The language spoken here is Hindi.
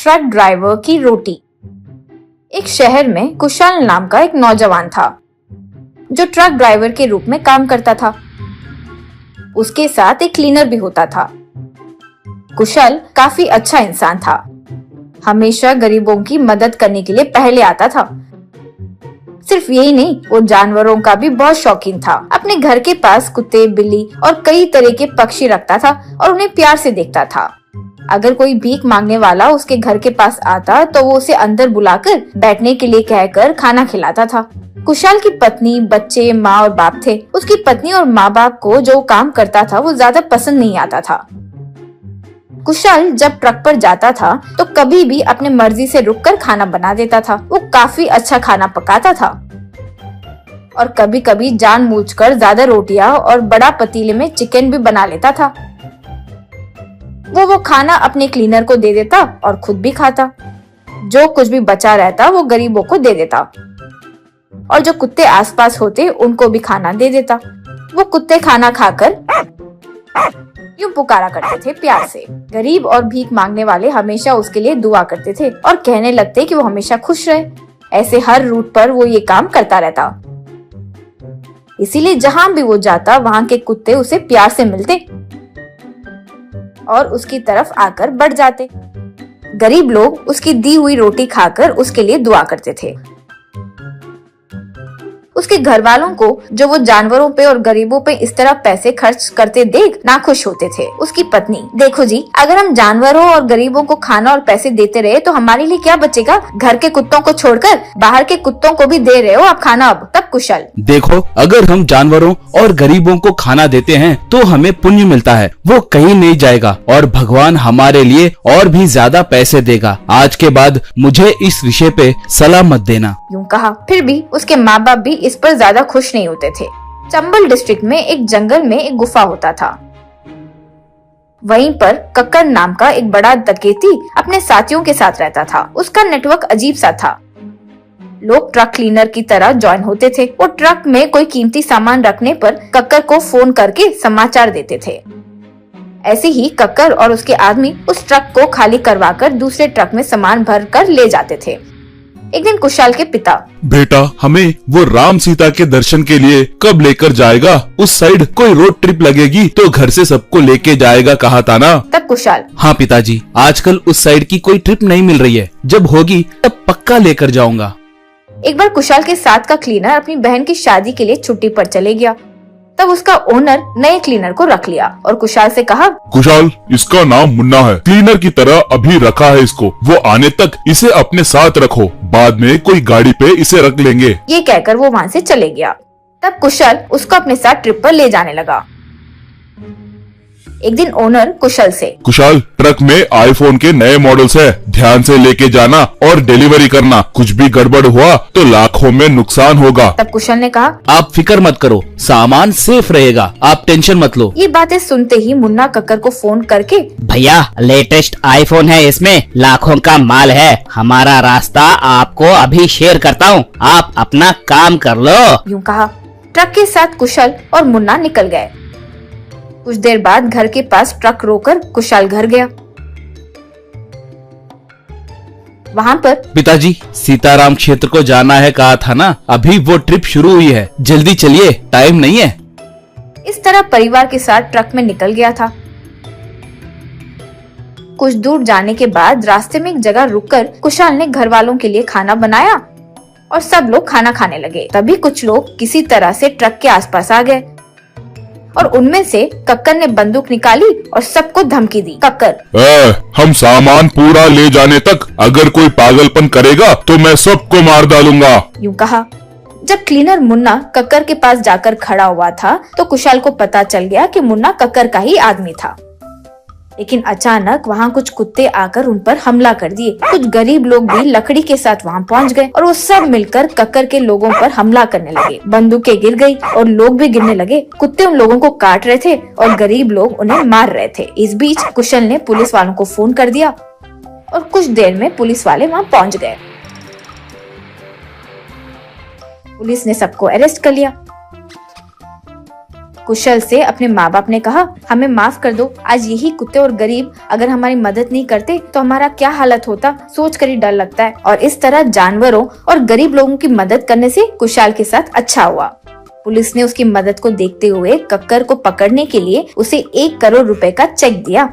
ट्रक ड्राइवर की रोटी। एक शहर में कुशल नाम का एक नौजवान था जो ट्रक ड्राइवर के रूप में काम करता था। उसके साथ एक क्लीनर भी होता था। कुशल काफी अच्छा इंसान था, हमेशा गरीबों की मदद करने के लिए पहले आता था। सिर्फ यही नहीं, वो जानवरों का भी बहुत शौकीन था। अपने घर के पास कुत्ते, बिल्ली और कई तरह के पक्षी रखता था और उन्हें प्यार से देखता था। अगर कोई भीख मांगने वाला उसके घर के पास आता तो वो उसे अंदर बुलाकर बैठने के लिए कहकर खाना खिलाता था। कुशल की पत्नी, बच्चे, माँ और बाप थे। उसकी पत्नी और माँ बाप को जो काम करता था वो ज्यादा पसंद नहीं आता था। कुशल जब ट्रक पर जाता था तो कभी भी अपने मर्जी से रुककर खाना बना देता था। वो काफी अच्छा खाना पकाता था और कभी कभी जानबूझकर ज्यादा रोटियां और बड़ा पतीले में चिकन भी बना लेता था। वो खाना अपने क्लीनर को दे देता और खुद भी खाता। जो कुछ भी बचा रहता वो गरीबों को दे देता और जो कुत्ते आसपास होते उनको भी खाना दे देता। वो कुत्ते खाना खाकर यूं पुकारा करते थे प्यार से। गरीब और भीख मांगने वाले हमेशा उसके लिए दुआ करते थे और कहने लगते कि वो हमेशा खुश रहे। ऐसे हर रूट पर वो ये काम करता रहता। इसीलिए जहाँ भी वो जाता वहाँ के कुत्ते उसे प्यार से मिलते और उसकी तरफ आकर बढ़ जाते। गरीब लोग उसकी दी हुई रोटी खाकर उसके लिए दुआ करते थे। उसके घर वालों को जो वो जानवरों पे और गरीबों पे इस तरह पैसे खर्च करते देख नाखुश होते थे। उसकी पत्नी, देखो जी, अगर हम जानवरों और गरीबों को खाना और पैसे देते रहे तो हमारे लिए क्या बचेगा? घर के कुत्तों को छोड़कर बाहर के कुत्तों को भी दे रहे हो आप खाना अब। तब कुशल, देखो, अगर हम जानवरों और गरीबों को खाना देते हैं तो हमें पुण्य मिलता है, वो कहीं नहीं जाएगा और भगवान हमारे लिए और भी ज्यादा पैसे देगा। आज के बाद मुझे इस विषय पे सलाह मत देना। यूं कहा। फिर भी उसके माँ बाप भी इस पर ज्यादा खुश नहीं होते थे। चंबल डिस्ट्रिक्ट में एक जंगल में एक गुफा होता था। वहीं पर कक्कर नाम का एक बड़ा डकैती अपने साथियों के साथ रहता था। उसका नेटवर्क अजीब सा था। लोग ट्रक क्लीनर की तरह ज्वाइन होते थे। वो ट्रक में कोई कीमती सामान रखने पर कक्कर को फोन करके समाचार देते थे। ऐसे ही कक्कर और उसके आदमी उस ट्रक को खाली करवाकर दूसरे ट्रक में सामान भर कर ले जाते थे। एक दिन कुशल के पिता, बेटा, हमें वो राम सीता के दर्शन के लिए कब लेकर जाएगा? उस साइड कोई रोड ट्रिप लगेगी तो घर से सबको लेके जाएगा कहा था ना। तब कुशल, हाँ पिताजी, आजकल उस साइड की कोई ट्रिप नहीं मिल रही है, जब होगी तब पक्का लेकर जाऊंगा। एक बार कुशल के साथ का क्लीनर अपनी बहन की शादी के लिए छुट्टी पर चले गया। तब उसका ओनर नए क्लीनर को रख लिया और कुशल से कहा, कुशल, इसका नाम मुन्ना है, क्लीनर की तरह अभी रखा है इसको। वो आने तक इसे अपने साथ रखो, बाद में कोई गाड़ी पे इसे रख लेंगे। ये कहकर वो वहाँ से चले गया। तब कुशल उसको अपने साथ ट्रिप पर ले जाने लगा। एक दिन ओनर कुशल से, कुशल, ट्रक में आईफोन के नए मॉडल्स है, ध्यान से लेके जाना और डिलीवरी करना। कुछ भी गड़बड़ हुआ तो लाखों में नुकसान होगा। तब कुशल ने कहा, आप फिक्र मत करो, सामान सेफ रहेगा, आप टेंशन मत लो। ये बातें सुनते ही मुन्ना कक्कर को फोन करके, भैया, लेटेस्ट आईफोन है, इसमें लाखों का माल है, हमारा रास्ता आपको अभी शेयर करता हूँ, आप अपना काम कर लो। यूं कहा। ट्रक के साथ कुशल और मुन्ना निकल गए। कुछ देर बाद घर के पास ट्रक रोकर कुशल घर गया। वहाँ पर, पिताजी, सीताराम क्षेत्र को जाना है कहा था ना, अभी वो ट्रिप शुरू हुई है, जल्दी चलिए, टाइम नहीं है। इस तरह परिवार के साथ ट्रक में निकल गया था। कुछ दूर जाने के बाद रास्ते में एक जगह रुककर कुशल ने घर वालों के लिए खाना बनाया और सब लोग खाना खाने लगे। तभी कुछ लोग किसी तरह से ट्रक के आसपास आ गए और उनमें से कक्कर ने बंदूक निकाली और सबको धमकी दी। कक्कर, हम सामान पूरा ले जाने तक अगर कोई पागलपन करेगा तो मैं सबको मार डालूंगा। यूं कहा। जब क्लीनर मुन्ना कक्कर के पास जाकर खड़ा हुआ था तो कुशल को पता चल गया कि मुन्ना कक्कर का ही आदमी था। लेकिन अचानक वहाँ कुछ कुत्ते आकर उन पर हमला कर दिए। कुछ गरीब लोग भी लकड़ी के साथ वहाँ पहुँच गए और वो सब मिलकर कक्कर के लोगों पर हमला करने लगे। बंदूकें गिर गई और लोग भी गिरने लगे। कुत्ते उन लोगों को काट रहे थे और गरीब लोग उन्हें मार रहे थे। इस बीच कुशल ने पुलिस वालों को फोन कर दिया और कुछ देर में पुलिस वाले वहाँ पहुँच गए। पुलिस ने सबको अरेस्ट कर लिया। कुशल से अपने माँ बाप ने कहा, हमें माफ कर दो, आज यही कुत्ते और गरीब अगर हमारी मदद नहीं करते तो हमारा क्या हालत होता, सोच कर ही डर लगता है। और इस तरह जानवरों और गरीब लोगों की मदद करने से कुशाल के साथ अच्छा हुआ। पुलिस ने उसकी मदद को देखते हुए कक्कर को पकड़ने के लिए उसे 1 करोड़ रुपए का चेक दिया।